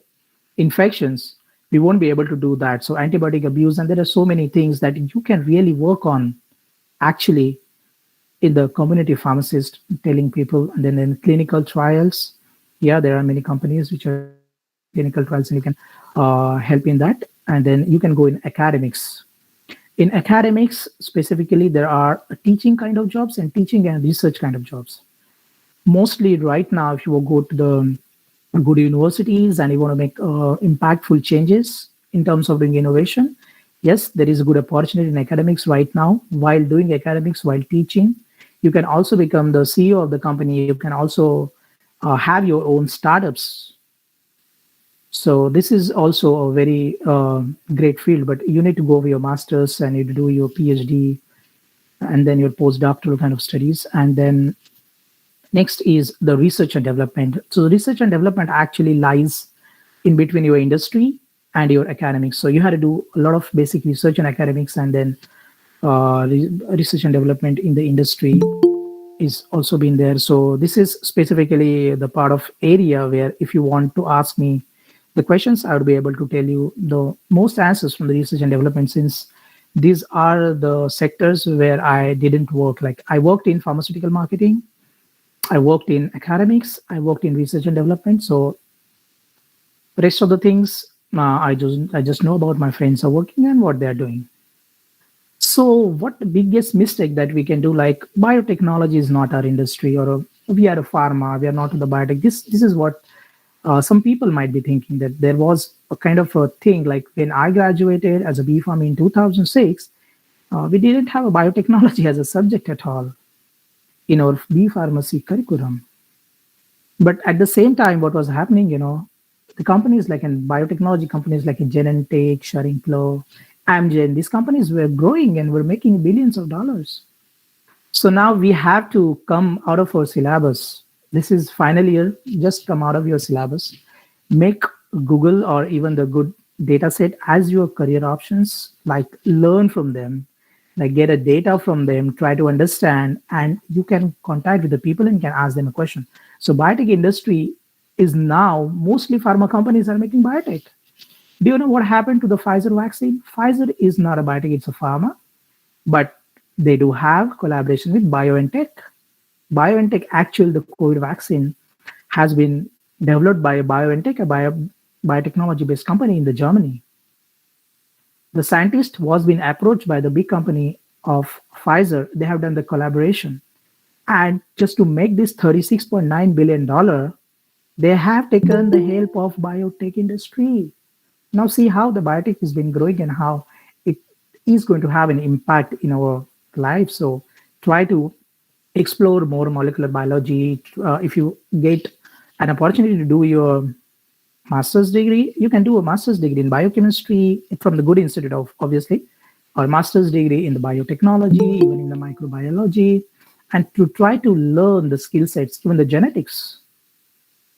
infections we won't be able to do that. So antibiotic abuse, and there are so many things that you can really work on actually in the community pharmacist, telling people. And then in clinical trials, yeah, there are many companies which are doing clinical trials and you can help in that. And then you can go in academics. In academics specifically, there are teaching kind of jobs and teaching and research kind of jobs. Mostly right now, if you will go to the good universities and you want to make impactful changes in terms of doing innovation, yes, there is a good opportunity in academics right now. While doing academics, while teaching, you can also become the CEO of the company. You can also have your own startups. So this is also a very great field, but you need to go for your masters and you do your PhD and then your postdoctoral kind of studies. And then next is the research and development. So the research and development actually lies in between your industry and your academics. So you had to do a lot of basic research and academics, and then research and development in the industry is also been there. So this is specifically the part of area where if you want to ask me the questions, I would be able to tell you the most answers from the research and development, since these are the sectors where I didn't work. Like I worked in pharmaceutical marketing, I worked in academics, I worked in research and development. So rest of the things, I just know about my friends are working and what they are doing. So what the biggest mistake that we can do? Like biotechnology is not our industry, or we are a pharma, we are not the biotech. This is what some people might be thinking, that there was a kind of a thing like when I graduated as a B Pharm in 2006, we didn't have a biotechnology as a subject at all in our B Pharmacy curriculum. But at the same time, what was happening, the companies like in biotechnology companies like in Genentech, Sharimplo, Amgen, these companies were growing and were making billions of dollars. So now we have to come out of our syllabus. This is final year. Just come out of your syllabus. Make Google or even the good data set as your career options. Like learn from them, like get a data from them, try to understand, and you can contact with the people and can ask them a question. So biotech industry is now mostly pharma companies are making biotech. Do you know what happened to the Pfizer vaccine? Pfizer is not a biotech, it's a pharma, but they do have collaboration with BioNTech. BioNTech, actually, the COVID vaccine has been developed by BioNTech, a biotechnology-based company in the Germany. The scientist was being approached by the big company of Pfizer. They have done the collaboration. And just to make this $36.9 billion, they have taken the help of biotech industry. Now see how the biotech has been growing and how it is going to have an impact in our life. So try to explore more molecular biology. If you get an opportunity to do your master's degree, you can do a master's degree in biochemistry from the good institute of obviously, or master's degree in the biotechnology, even in the microbiology, and to try to learn the skill sets, even the genetics.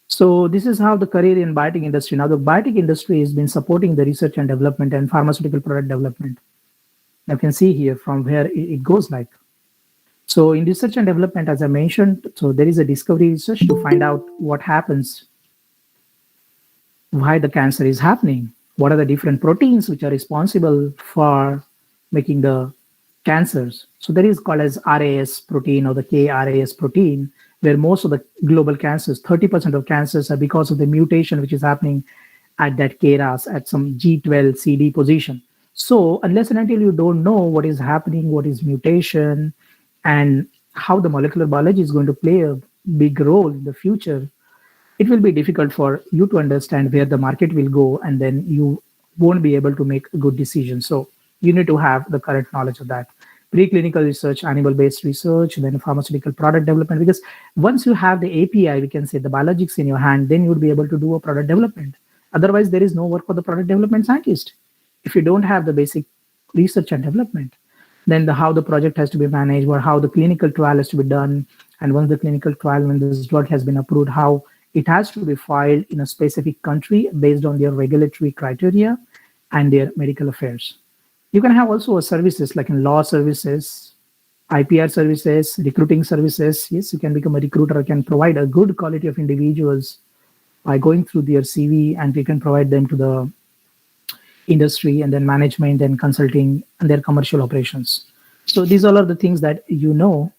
So this is how the career in biotech industry. Now the biotech industry has been supporting the research and development and pharmaceutical product development. You can see here from where it goes like. So in research and development, as I mentioned, so there is a discovery research to find out what happens, why the cancer is happening, what are the different proteins which are responsible for making the cancers. So there is called as RAS protein or the KRAS protein, where most of the global cancers, 30% of cancers are because of the mutation which is happening at that KRAS at some G12CD position. So unless and until you don't know what is happening, what is mutation, and how the molecular biology is going to play a big role in the future, it will be difficult for you to understand where the market will go, and then you won't be able to make a good decision. So you need to have the correct knowledge of that. preclinical research, animal-based research, then pharmaceutical product development. Because once you have the API, we can say the biologics in your hand, then you would be able to do a product development. Otherwise, there is no work for the product development scientist. If you don't have the basic research and development, then how the project has to be managed, or how the clinical trial has to be done, and once the clinical trial, when this drug has been approved, how it has to be filed in a specific country based on their regulatory criteria and their medical affairs. You can have also a services like in law services, IPR services, recruiting services. Yes, you can become a recruiter, can provide a good quality of individuals by going through their CV, and you can provide them to the industry and then management and consulting and their commercial operations. So these all are the things that you know.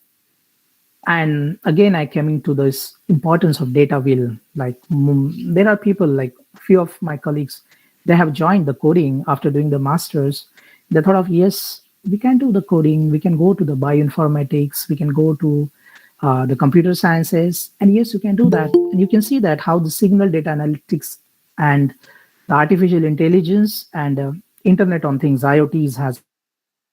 And again, I came into this importance of data will. Like there are people like few of my colleagues, they have joined the coding after doing the masters. They thought of, yes, we can do the coding, we can go to the bioinformatics, we can go to the computer sciences, and yes, you can do that. And you can see that how the signal data analytics and the artificial intelligence and internet on things, IoTs, has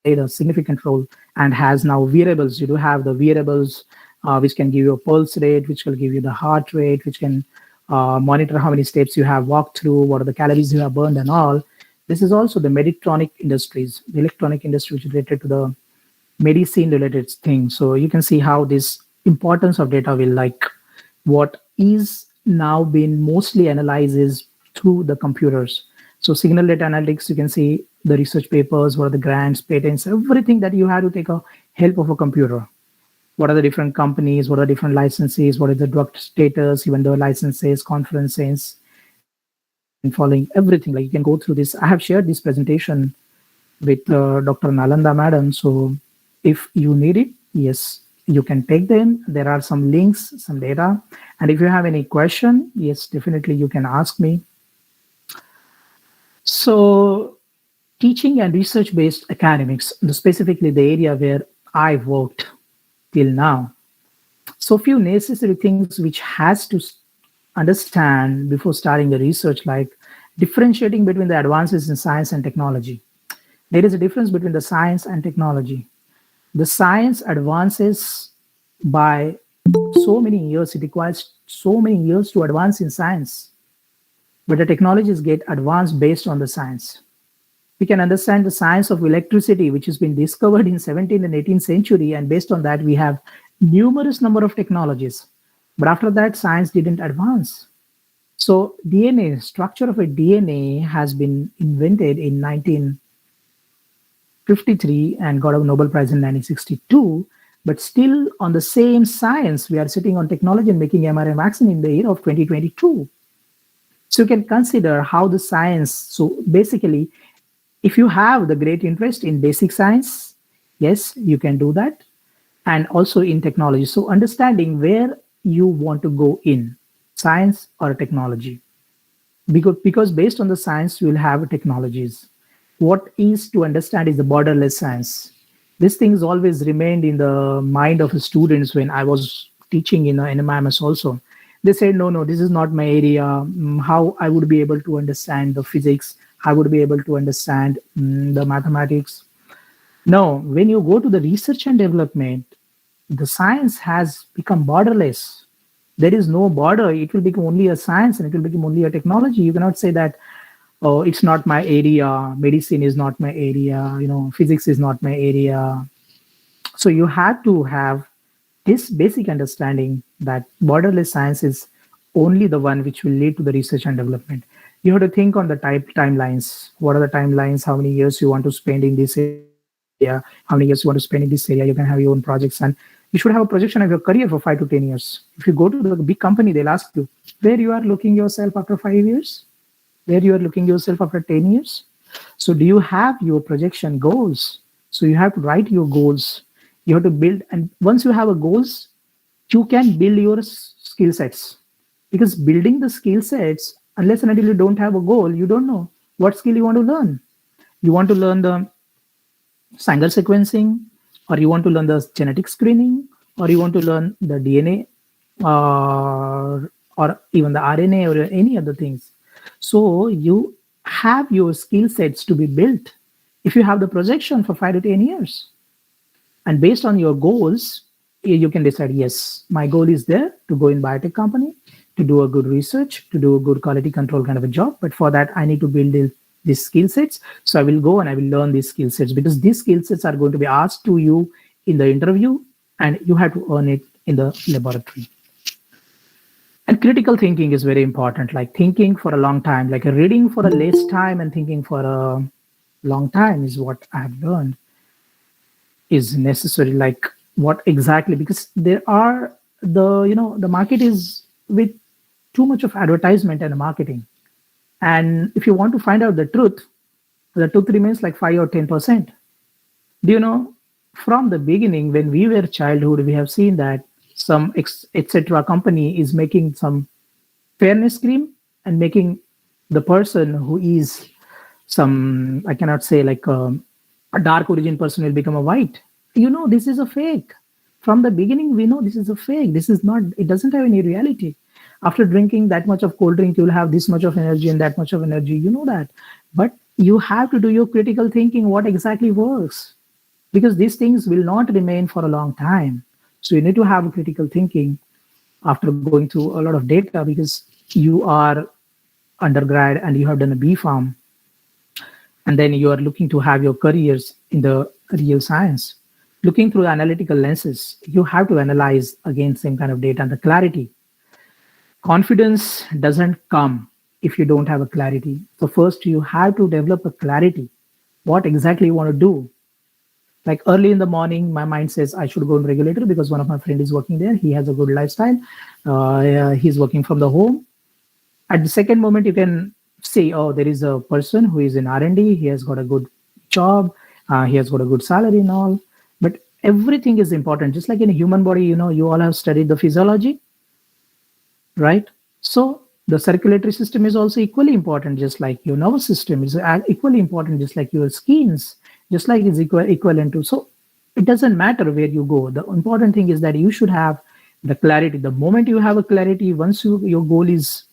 played a significant role and has now wearables. You do have the wearables which can give you a pulse rate, which will give you the heart rate, which can monitor how many steps you have walked through, what are the calories you have burned, and all. This is also the Meditronic industries, the electronic industry, which is related to the medicine related thing. So you can see how this importance of data will, like, what is now being mostly analyzed is through the computers. So signal data analytics, you can see the research papers, what are the grants, patents, everything that you have to take a help of a computer. What are the different companies, what are different licenses, what is the drug status, even the licenses, conferences, and following everything. Like you can go through this. I have shared this presentation with Dr. Nalanda madam. So if you need it, yes, you can take them. There are some links, some data. And if you have any question, yes, definitely you can ask me. So teaching and research-based academics, specifically the area where I worked till now. So few necessary things which has to understand before starting the research, like differentiating between the advances in science and technology. There is a difference between the science and technology. The science advances by so many years. It requires so many years to advance in science, but the technologies get advanced based on the science. We can understand the science of electricity, which has been discovered in 17th and 18th century, and based on that we have numerous number of technologies. But after that, science didn't advance. So DNA, structure of a DNA has been invented in 1953 and got a Nobel Prize in 1962. But still on the same science, we are sitting on technology and making mRNA vaccine in the year of 2022. So you can consider how the science, so basically, if you have the great interest in basic science, yes, you can do that. And also in technology. So understanding where you want to go in, science or technology. Because based on the science, you will have technologies. What is to understand is the borderless science. This thing has always remained in the mind of the students when I was teaching in NMIMS also. They said, no, no, this is not my area. How I would be able to understand the physics? How would be able to understand the mathematics? No, when you go to the research and development, the science has become borderless. There is no border. It will become only a science and it will become only a technology. You cannot say that, oh, it's not my area. Medicine is not my area. Physics is not my area. So you have to have this basic understanding that borderless science is only the one which will lead to the research and development. You have to think on the timelines. What are the timelines? How many years you want to spend in this area? How many years you want to spend in this area? You can have your own projects, and you should have a projection of your career for 5 to 10 years. If you go to the big company, they'll ask you where you are looking yourself after 5 years, where you are looking yourself after 10 years. So do you have your projection goals? So you have to write your goals. You have to build, and once you have a goals, you can build your skill sets. Because building the skill sets, unless and until you don't have a goal, you don't know what skill you want to learn. You want to learn the Sanger sequencing, or you want to learn the genetic screening, or you want to learn the DNA, or even the RNA, or any other things. So you have your skill sets to be built if you have the projection for 5 to 10 years. And based on your goals, you can decide, yes, my goal is there to go in biotech company, to do a good research, to do a good quality control kind of a job. But for that, I need to build these skill sets. So I will go and I will learn these skill sets, because these skill sets are going to be asked to you in the interview, and you have to earn it in the laboratory. And critical thinking is very important, like thinking for a long time, like reading for a less time and thinking for a long time is what I've learned is necessary. Like what exactly? Because there are the market is with too much of advertisement and marketing. And if you want to find out the truth remains like 5 or 10%. Do you know, from the beginning, when we were childhood, we have seen that some etc. company is making some fairness cream and making the person who is some, I cannot say, like a dark origin person will become a white. This is a fake. From the beginning, we know this is a fake. This is not, it doesn't have any reality. After drinking that much of cold drink, you'll have this much of energy and that much of energy. You know that. But you have to do your critical thinking what exactly works, because these things will not remain for a long time. So you need to have critical thinking after going through a lot of data, because you are undergrad and you have done a B Farm, and then you are looking to have your careers in the real science. Looking through analytical lenses, you have to analyze again same kind of data and the clarity. Confidence doesn't come if you don't have a clarity. So first you have to develop a clarity. What exactly you want to do? Like early in the morning, my mind says I should go in regulator because one of my friend is working there. He has a good lifestyle. He's working from the home. At the second moment, you can say, oh, there is a person who is in R&D. He has got a good job. He has got a good salary and all. But everything is important. Just like in a human body, you all have studied the physiology, right? So the circulatory system is also equally important, just like your nervous system is equally important, just like your skins, just like it's equivalent to. So it doesn't matter where you go. The important thing is that you should have the clarity. The moment you have a clarity, once your goal is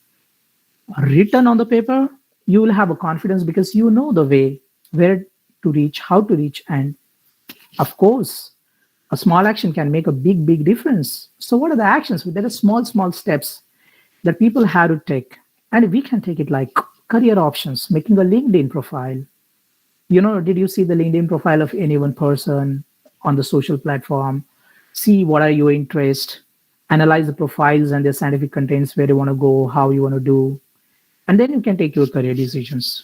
written on the paper, you will have a confidence because you know the way where to reach, how to reach, and of course, a small action can make a big, big difference. So, what are the actions? There are small, small steps that people have to take, and we can take it like career options, making a LinkedIn profile. Did you see the LinkedIn profile of any one person on the social platform? See what are your interests, analyze the profiles and their scientific contents, where you want to go, how you want to do, and then you can take your career decisions.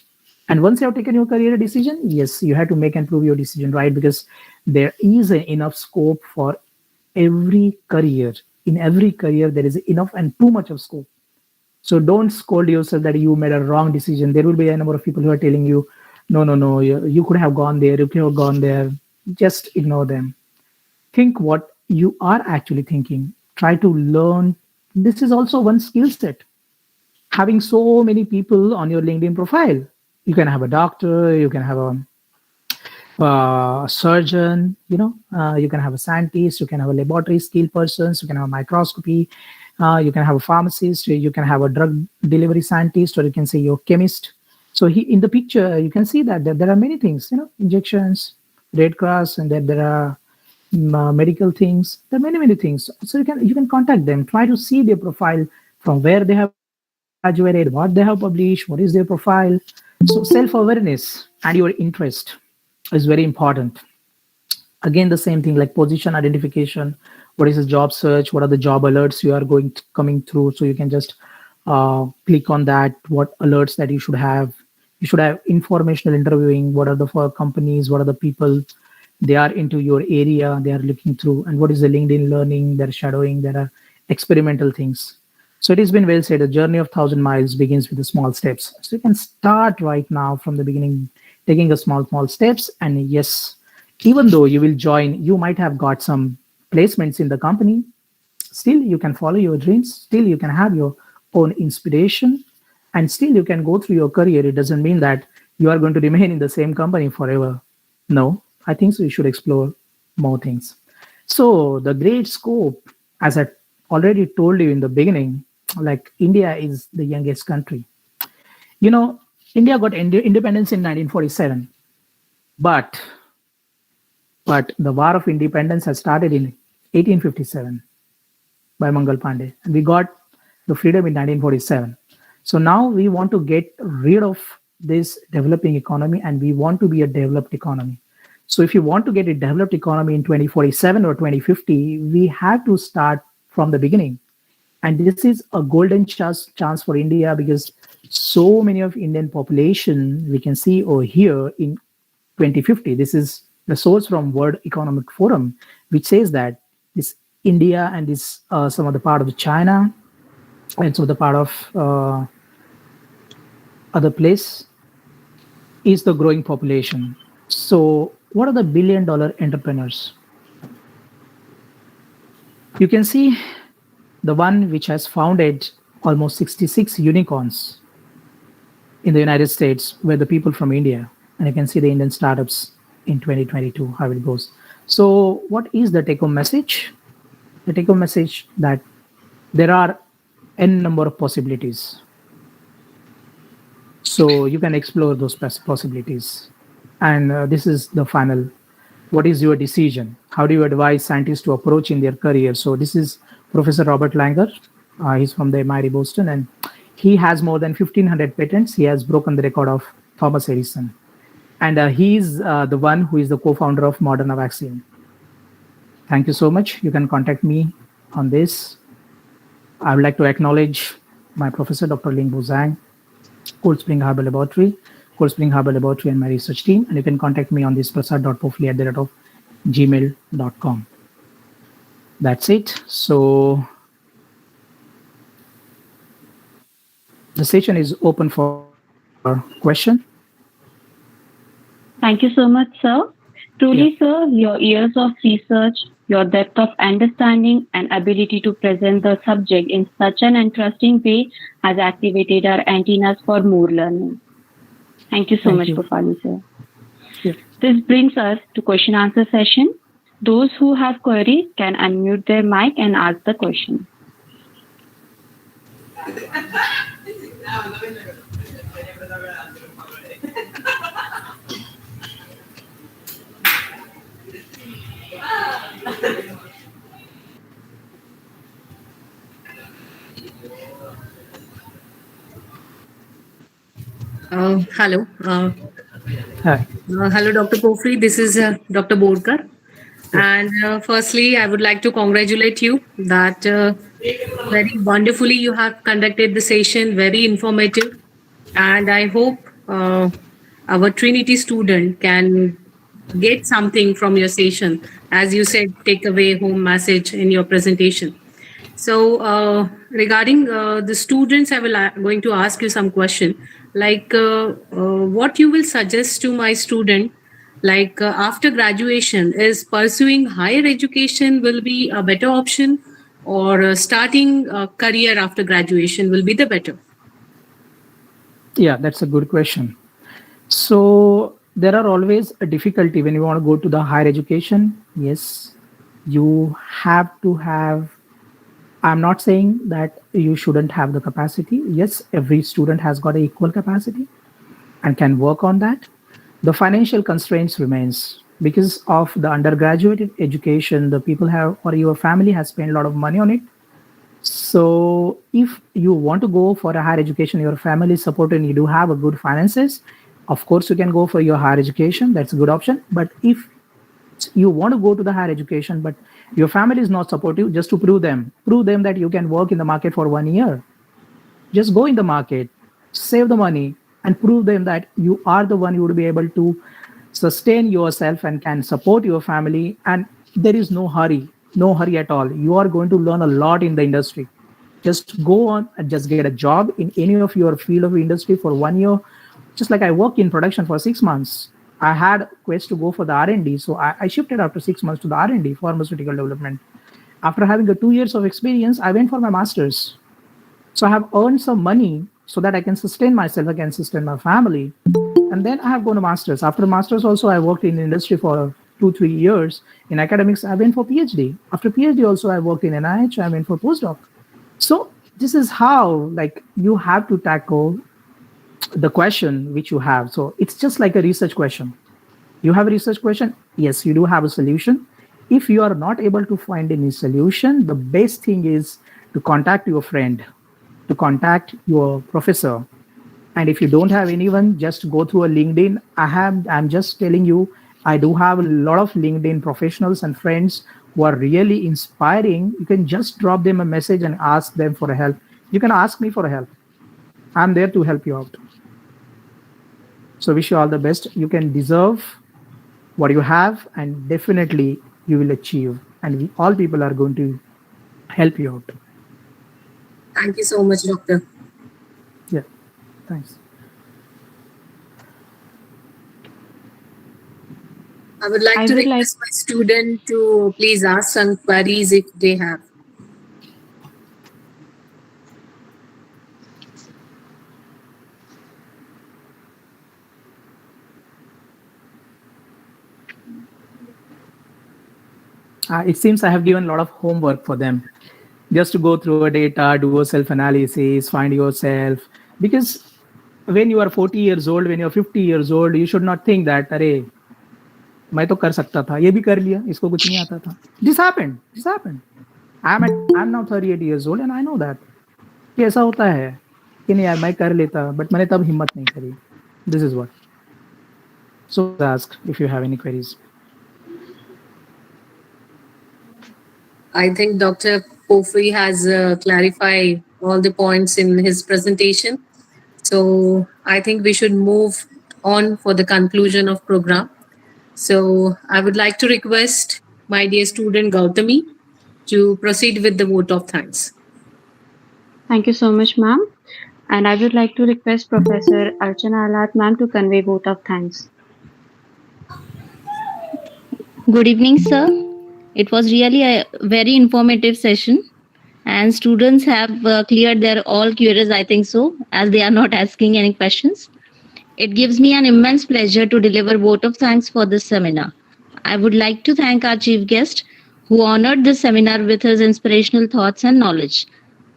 And once you have taken your career decision, yes, you have to make and prove your decision, right? Because there is enough scope for every career. In every career there is enough and too much of scope. So don't scold yourself that you made a wrong decision. There will be a number of people who are telling you, no, no, no, you could have gone there, you could have gone there. Just ignore them. Think what you are actually thinking. Try to learn. This is also one skill set. Having so many people on your LinkedIn profile. You can have a doctor, you can have a surgeon, you can have a scientist, you can have a laboratory skill persons, you can have a microscopy, you can have a pharmacist, you can have a drug delivery scientist, or you can say your chemist. So in the picture, you can see that there are many things, injections, Red Cross, and then there are medical things. There are many, many things. So you can contact them, try to see their profile, from where they have graduated, what they have published, what is their profile. So self-awareness and your interest is very important. Again, the same thing, like position identification. What is the job search? What are the job alerts you are coming through? So you can just click on that. What alerts that you should have? You should have informational interviewing. What are the for companies? What are the people they are into your area they are looking through? And what is the LinkedIn learning they're shadowing? There are experimental things. So it has been well said, a journey of 1,000 miles begins with the small steps. So you can start right now from the beginning, taking a small, small steps. And yes, even though you will join, you might have got some placements in the company. Still, you can follow your dreams. Still, you can have your own inspiration. And still, you can go through your career. It doesn't mean that you are going to remain in the same company forever. No, I think so. You should explore more things. So, the great scope, as I already told you in the beginning, like India is the youngest country. You know, India got independence in 1947, but But the War of Independence has started in 1857 by Mangal Pandey, and we got the freedom in 1947. So now we want to get rid of this developing economy, and we want to be a developed economy. So if you want to get a developed economy in 2047 or 2050, we have to start from the beginning. And this is a golden chance for India, because so many of Indian population we can see over here in 2050. This is the source from World Economic Forum, which says that this India and this some of the part of China and some of the part of other place is the growing population. So what are the billion-dollar entrepreneurs? You can see the one which has founded almost 66 unicorns in the United States were the people from India. And you can see the Indian startups in 2022, how it goes. So what is the take-home message? The take-home message that there are n number of possibilities. So you can explore those possibilities. And this is the final. What is your decision? How do you advise scientists to approach in their career? So this is Professor Robert Langer. He's from the MIT Boston, and he has more than 1,500 patents. He has broken the record of Thomas Edison. And he's the one who is the co-founder of Moderna vaccine. Thank you so much. You can contact me on this. I would like to acknowledge my professor, Dr. Ling Bu Zhang, Cold Spring Harbor Laboratory, and my research team. And you can contact me on this prasad.pofli@gmail.com. That's it. So the session is open for question. Thank you so much, sir. Truly, sir, your years of research, your depth of understanding, and ability to present the subject in such an interesting way has activated our antennas for more learning. Thank you so much, Pufali, sir. Yeah. This brings us to question answer session. Those who have queries can unmute their mic and ask the question. Hello. Hi. Hello, Dr. Pofri. This is Dr. Borkar. And firstly, I would like to congratulate you that very wonderfully you have conducted the session, very informative. And I hope our Trinity student can get something from your session. As you said, take away home message in your presentation. So regarding the students, I will going to ask you some question, like what you will suggest to my student, like after graduation, is pursuing higher education will be a better option, or starting a career after graduation will be the better? Yeah, that's a good question. So there are always a difficulty when you want to go to the higher education. Yes, you have to have. I'm not saying that you shouldn't have the capacity. Yes, every student has got an equal capacity and can work on that. The financial constraints remains because of the undergraduate education. The people have, or your family has spent a lot of money on it. So if you want to go for a higher education, your family is supported and you do have a good finances, of course you can go for your higher education. That's a good option. But if you want to go to the higher education, but your family is not supportive, just to prove them that you can work in the market for 1 year. Just go in the market, save the money, and prove them that you are the one who would be able to sustain yourself and can support your family. And there is no hurry at all. You are going to learn a lot in the industry. Just go on and just get a job in any of your field of industry for 1 year. Just like I worked in production for 6 months. I had a quest to go for the R&D. So I shifted after 6 months to the R&D, pharmaceutical development. After having a 2 years of experience, I went for my master's. So I have earned some money so that I can sustain myself, I can sustain my family. And then I have gone to master's. After master's also, I worked in industry for 2-3 years. In academics, I went for PhD. After PhD also, I worked in NIH. I went for postdoc. So this is how, like, you have to tackle the question which you have. So it's just like a research question. You have a research question? Yes, you do have a solution. If you are not able to find any solution, the best thing is to contact your friend, to contact your professor. And if you don't have anyone, just go through a LinkedIn. I'm just telling you, I do have a lot of LinkedIn professionals and friends who are really inspiring. You can just drop them a message and ask them for help. You can ask me for help. I'm there to help you out. So wish you all the best. You can deserve what you have, and definitely you will achieve. And all people are going to help you out. Thank you so much, Doctor. Yeah, thanks. I would like I to would like request my student to please ask some queries if they have. It seems I have given a lot of homework for them, just to go through a data, do a self analysis, find yourself. Because when you are 40 years old, when you're 50 years old, you should not think that, अरे मैं तो कर सकता था, ये भी कर लिया, इसको कुछ नहीं आता था. This happened. I'm now 38 years old and I know that कि ऐसा होता है कि नहीं यार मैं कर लेता, बट मैंने तब हिम्मत नहीं करी. This is what. So please ask if you have any queries. I think Dr. Pofri has clarified all the points in his presentation. So I think we should move on for the conclusion of program. So I would like to request my dear student Gautami to proceed with the vote of thanks. Thank you so much, ma'am. And I would like to request Professor Archana Alat, ma'am, to convey vote of thanks. Good evening, sir. It was really a very informative session, and students have cleared their all queries, I think so, as they are not asking any questions. It gives me an immense pleasure to deliver vote of thanks for this seminar. I would like to thank our chief guest who honored this seminar with his inspirational thoughts and knowledge.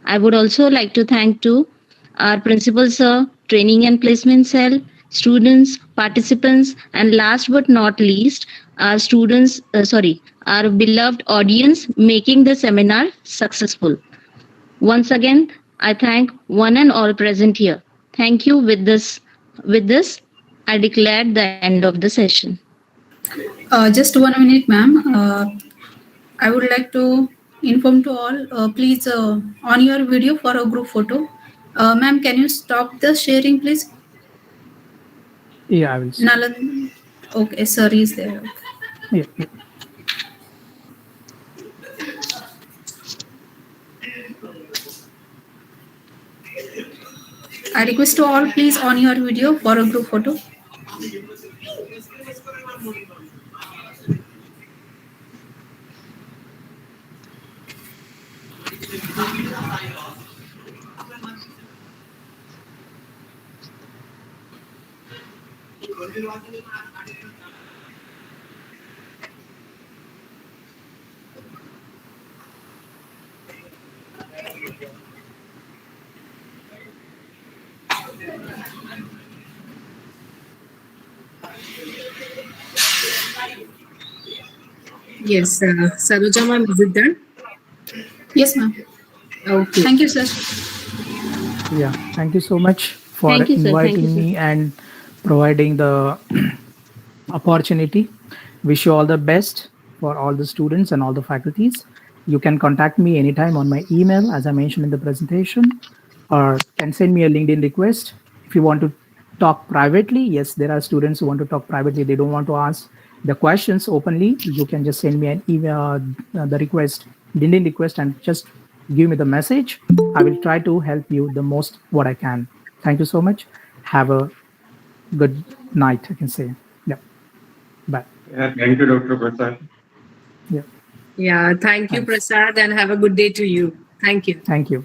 I would also like to thank to our principal sir, training and placement cell, students, participants, and last but not least, our our beloved audience making the seminar successful. Once again, I thank one and all present here. Thank you. With this, I declare the end of the session. Just 1 minute, ma'am. I would like to inform to all, please on your video for a group photo. Ma'am, can you stop the sharing, please? Yeah, I will. Nalan. Okay, sir is there. Yeah. I request to all, please on your video for a group photo. Yes, Saroja ma'am, is it done? Yes, ma'am. Okay. Thank you, sir. Yeah, thank you so much for Thank you, sir. Thank you, inviting sir. me and providing the opportunity. Wish you all the best for all the students and all the faculties. You can contact me anytime on my email, as I mentioned in the presentation, or can send me a LinkedIn request. If you want to talk privately, yes, there are students who want to talk privately. They don't want to ask the questions openly. You can just send me an email, the request, LinkedIn request, and just give me the message. I will try to help you the most what I can. Thank you so much. Have a good night, I can say. Yeah. Bye. Yeah, thank you, Dr. Prasad. Yeah. Yeah, thank you, Thanks. Prasad, and have a good day to you. Thank you. Thank you.